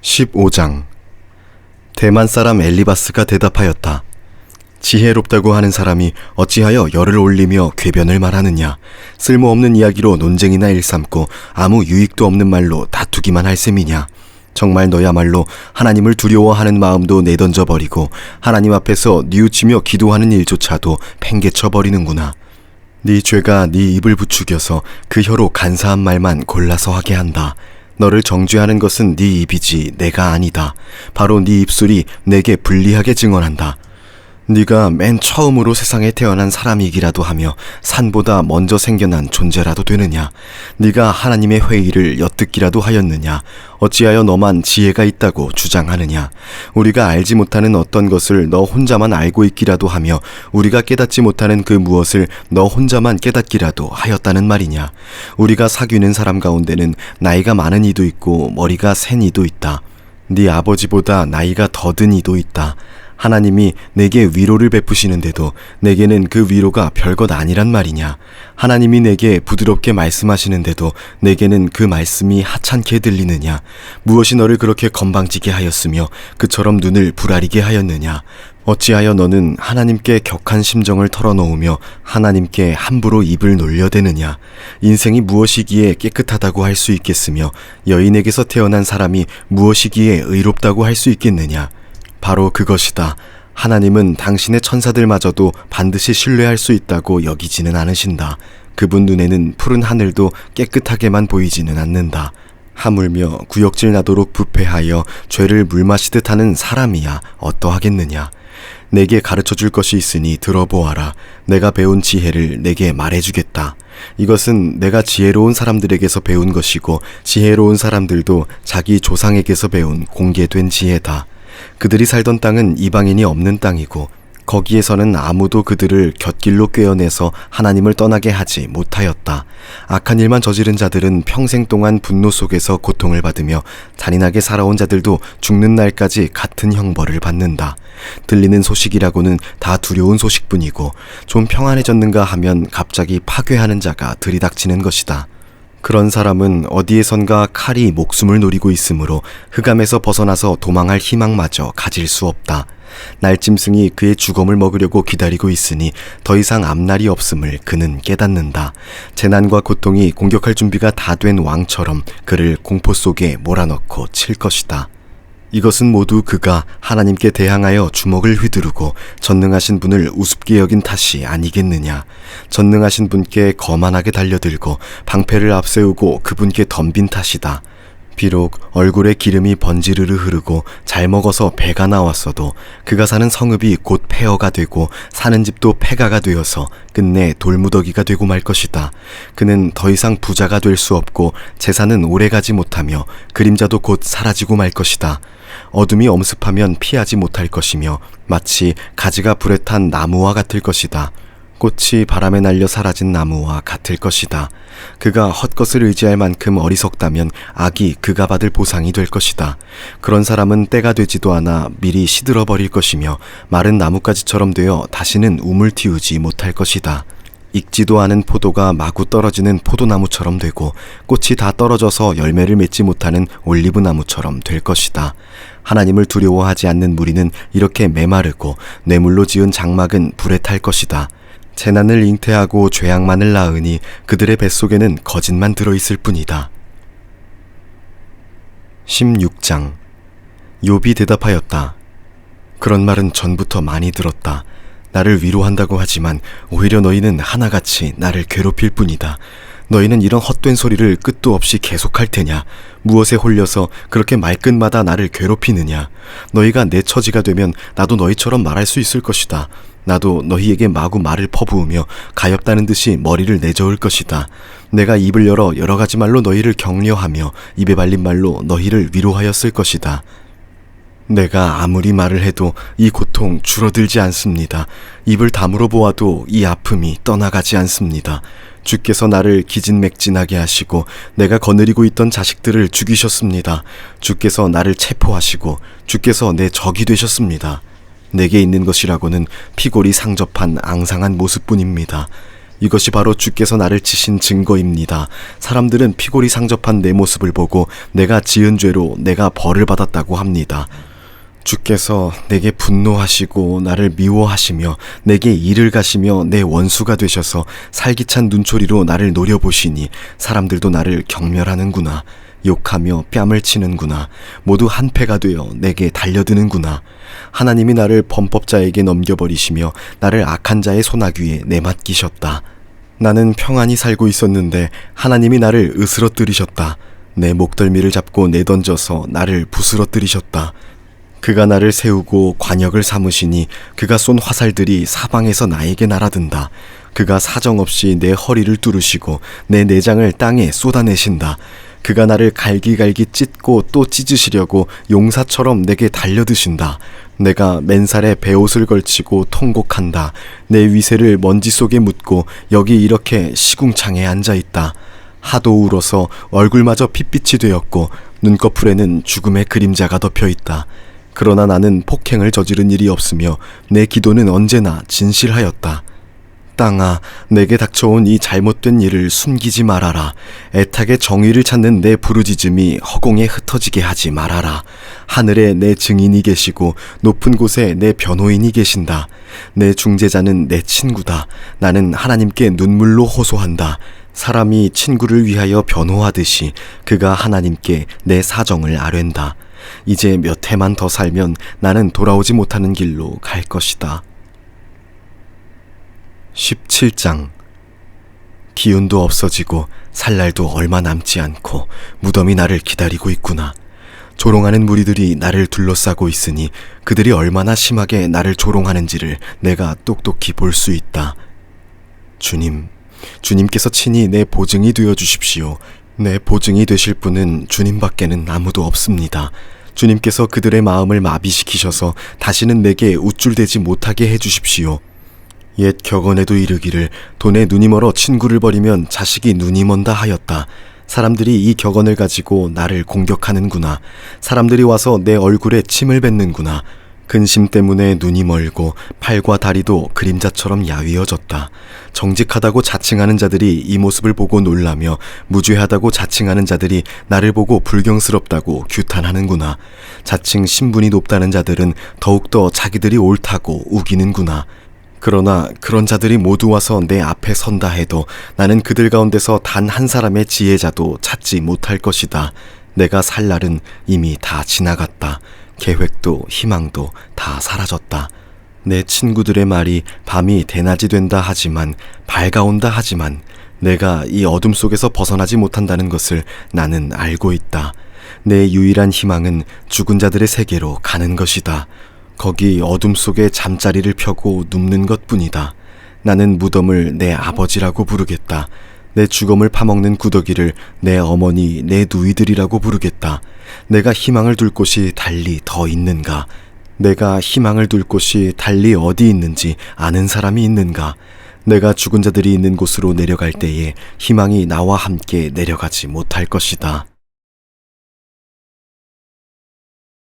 15장. 대만 사람 엘리바스가 대답하였다. 지혜롭다고 하는 사람이 어찌하여 열을 올리며 궤변을 말하느냐. 쓸모없는 이야기로 논쟁이나 일삼고 아무 유익도 없는 말로 다투기만 할 셈이냐. 정말 너야말로 하나님을 두려워하는 마음도 내던져버리고 하나님 앞에서 뉘우치며 기도하는 일조차도 팽개쳐버리는구나. 네 죄가 네 입을 부추겨서 그 혀로 간사한 말만 골라서 하게 한다. 너를 정죄하는 것은 네 입이지 내가 아니다. 바로 네 입술이 내게 불리하게 증언한다. 네가 맨 처음으로 세상에 태어난 사람이기라도 하며 산보다 먼저 생겨난 존재라도 되느냐. 네가 하나님의 회의를 엿듣기라도 하였느냐. 어찌하여 너만 지혜가 있다고 주장하느냐. 우리가 알지 못하는 어떤 것을 너 혼자만 알고 있기라도 하며 우리가 깨닫지 못하는 그 무엇을 너 혼자만 깨닫기라도 하였다는 말이냐. 우리가 사귀는 사람 가운데는 나이가 많은 이도 있고 머리가 센 이도 있다. 네 아버지보다 나이가 더 든 이도 있다. 하나님이 내게 위로를 베푸시는데도 내게는 그 위로가 별것 아니란 말이냐. 하나님이 내게 부드럽게 말씀하시는데도 내게는 그 말씀이 하찮게 들리느냐. 무엇이 너를 그렇게 건방지게 하였으며 그처럼 눈을 부라리게 하였느냐. 어찌하여 너는 하나님께 격한 심정을 털어놓으며 하나님께 함부로 입을 놀려대느냐. 인생이 무엇이기에 깨끗하다고 할 수 있겠으며 여인에게서 태어난 사람이 무엇이기에 의롭다고 할 수 있겠느냐. 바로 그것이다. 하나님은 당신의 천사들마저도 반드시 신뢰할 수 있다고 여기지는 않으신다. 그분 눈에는 푸른 하늘도 깨끗하게만 보이지는 않는다. 하물며 구역질 나도록 부패하여 죄를 물마시듯 하는 사람이야 어떠하겠느냐. 내게 가르쳐줄 것이 있으니 들어보아라. 내가 배운 지혜를 내게 말해주겠다. 이것은 내가 지혜로운 사람들에게서 배운 것이고 지혜로운 사람들도 자기 조상에게서 배운 공개된 지혜다. 그들이 살던 땅은 이방인이 없는 땅이고 거기에서는 아무도 그들을 곁길로 꿰어내서 하나님을 떠나게 하지 못하였다. 악한 일만 저지른 자들은 평생 동안 분노 속에서 고통을 받으며 잔인하게 살아온 자들도 죽는 날까지 같은 형벌을 받는다. 들리는 소식이라고는 다 두려운 소식뿐이고 좀 평안해졌는가 하면 갑자기 파괴하는 자가 들이닥치는 것이다. 그런 사람은 어디에선가 칼이 목숨을 노리고 있으므로 흑암에서 벗어나서 도망할 희망마저 가질 수 없다. 날짐승이 그의 주검을 먹으려고 기다리고 있으니 더 이상 앞날이 없음을 그는 깨닫는다. 재난과 고통이 공격할 준비가 다 된 왕처럼 그를 공포 속에 몰아넣고 칠 것이다. 이것은 모두 그가 하나님께 대항하여 주먹을 휘두르고 전능하신 분을 우습게 여긴 탓이 아니겠느냐. 전능하신 분께 거만하게 달려들고 방패를 앞세우고 그분께 덤빈 탓이다. 비록 얼굴에 기름이 번지르르 흐르고 잘 먹어서 배가 나왔어도 그가 사는 성읍이 곧 폐허가 되고 사는 집도 폐가가 되어서 끝내 돌무더기가 되고 말 것이다. 그는 더 이상 부자가 될 수 없고 재산은 오래가지 못하며 그림자도 곧 사라지고 말 것이다. 어둠이 엄습하면 피하지 못할 것이며 마치 가지가 불에 탄 나무와 같을 것이다. 꽃이 바람에 날려 사라진 나무와 같을 것이다. 그가 헛것을 의지할 만큼 어리석다면 악이 그가 받을 보상이 될 것이다. 그런 사람은 때가 되지도 않아 미리 시들어버릴 것이며 마른 나뭇가지처럼 되어 다시는 우물 틔우지 못할 것이다. 익지도 않은 포도가 마구 떨어지는 포도나무처럼 되고 꽃이 다 떨어져서 열매를 맺지 못하는 올리브나무처럼 될 것이다. 하나님을 두려워하지 않는 무리는 이렇게 메마르고 뇌물로 지은 장막은 불에 탈 것이다. 재난을 잉태하고 죄악만을 낳으니 그들의 뱃속에는 거짓만 들어있을 뿐이다. 16장. 욥이 대답하였다. 그런 말은 전부터 많이 들었다. 나를 위로한다고 하지만 오히려 너희는 하나같이 나를 괴롭힐 뿐이다. 너희는 이런 헛된 소리를 끝도 없이 계속할 테냐? 무엇에 홀려서 그렇게 말끝마다 나를 괴롭히느냐? 너희가 내 처지가 되면 나도 너희처럼 말할 수 있을 것이다. 나도 너희에게 마구 말을 퍼부으며 가엾다는 듯이 머리를 내저을 것이다. 내가 입을 열어 여러 가지 말로 너희를 격려하며 입에 발린 말로 너희를 위로하였을 것이다. 내가 아무리 말을 해도 이 고통 줄어들지 않습니다. 입을 다물어 보아도 이 아픔이 떠나가지 않습니다. 주께서 나를 기진맥진하게 하시고 내가 거느리고 있던 자식들을 죽이셨습니다. 주께서 나를 체포하시고 주께서 내 적이 되셨습니다. 내게 있는 것이라고는 피골이 상접한 앙상한 모습뿐입니다. 이것이 바로 주께서 나를 치신 증거입니다. 사람들은 피골이 상접한 내 모습을 보고 내가 지은 죄로 내가 벌을 받았다고 합니다. 주께서 내게 분노하시고 나를 미워하시며 내게 일을 가시며 내 원수가 되셔서 살기찬 눈초리로 나를 노려보시니 사람들도 나를 경멸하는구나. 욕하며 뺨을 치는구나. 모두 한패가 되어 내게 달려드는구나. 하나님이 나를 범법자에게 넘겨버리시며 나를 악한 자의 소나귀에 내맡기셨다. 나는 평안히 살고 있었는데 하나님이 나를 으스러뜨리셨다. 내 목덜미를 잡고 내던져서 나를 부스러뜨리셨다. 그가 나를 세우고 관역을 삼으시니 그가 쏜 화살들이 사방에서 나에게 날아든다. 그가 사정없이 내 허리를 뚫으시고 내 내장을 땅에 쏟아내신다. 그가 나를 갈기갈기 찢고 또 찢으시려고 용사처럼 내게 달려드신다. 내가 맨살에 베옷을 걸치고 통곡한다. 내 위세를 먼지 속에 묻고 여기 이렇게 시궁창에 앉아있다. 하도 울어서 얼굴마저 핏빛이 되었고 눈꺼풀에는 죽음의 그림자가 덮여있다. 그러나 나는 폭행을 저지른 일이 없으며 내 기도는 언제나 진실하였다. 땅아, 내게 닥쳐온 이 잘못된 일을 숨기지 말아라. 애타게 정의를 찾는 내 부르짖음이 허공에 흩어지게 하지 말아라. 하늘에 내 증인이 계시고 높은 곳에 내 변호인이 계신다. 내 중재자는 내 친구다. 나는 하나님께 눈물로 호소한다. 사람이 친구를 위하여 변호하듯이 그가 하나님께 내 사정을 아뢰는다. 이제 몇 해만 더 살면 나는 돌아오지 못하는 길로 갈 것이다. 17장. 기운도 없어지고 살 날도 얼마 남지 않고 무덤이 나를 기다리고 있구나. 조롱하는 무리들이 나를 둘러싸고 있으니 그들이 얼마나 심하게 나를 조롱하는지를 내가 똑똑히 볼 수 있다. 주님께서 친히 내 보증이 되어 주십시오. 내 보증이 되실 분은 주님밖에는 아무도 없습니다. 주님께서 그들의 마음을 마비시키셔서 다시는 내게 우쭐대지 못하게 해주십시오. 옛 격언에도 이르기를 돈에 눈이 멀어 친구를 버리면 자식이 눈이 먼다 하였다. 사람들이 이 격언을 가지고 나를 공격하는구나. 사람들이 와서 내 얼굴에 침을 뱉는구나. 근심 때문에 눈이 멀고 팔과 다리도 그림자처럼 야위어졌다. 정직하다고 자칭하는 자들이 이 모습을 보고 놀라며 무죄하다고 자칭하는 자들이 나를 보고 불경스럽다고 규탄하는구나. 자칭 신분이 높다는 자들은 더욱더 자기들이 옳다고 우기는구나. 그러나 그런 자들이 모두 와서 내 앞에 선다 해도 나는 그들 가운데서 단 한 사람의 지혜자도 찾지 못할 것이다. 내가 살 날은 이미 다 지나갔다. 계획도 희망도 다 사라졌다. 내 친구들의 말이 밤이 대낮이 된다 하지만 밝아온다 하지만 내가 이 어둠 속에서 벗어나지 못한다는 것을 나는 알고 있다. 내 유일한 희망은 죽은 자들의 세계로 가는 것이다. 거기 어둠 속에 잠자리를 펴고 눕는 것뿐이다. 나는 무덤을 내 아버지라고 부르겠다. 내 주검을 파먹는 구더기를 내 어머니, 내 누이들이라고 부르겠다. 내가 희망을 둘 곳이 달리 더 있는가? 내가 희망을 둘 곳이 달리 어디 있는지 아는 사람이 있는가? 내가 죽은 자들이 있는 곳으로 내려갈 때에 희망이 나와 함께 내려가지 못할 것이다.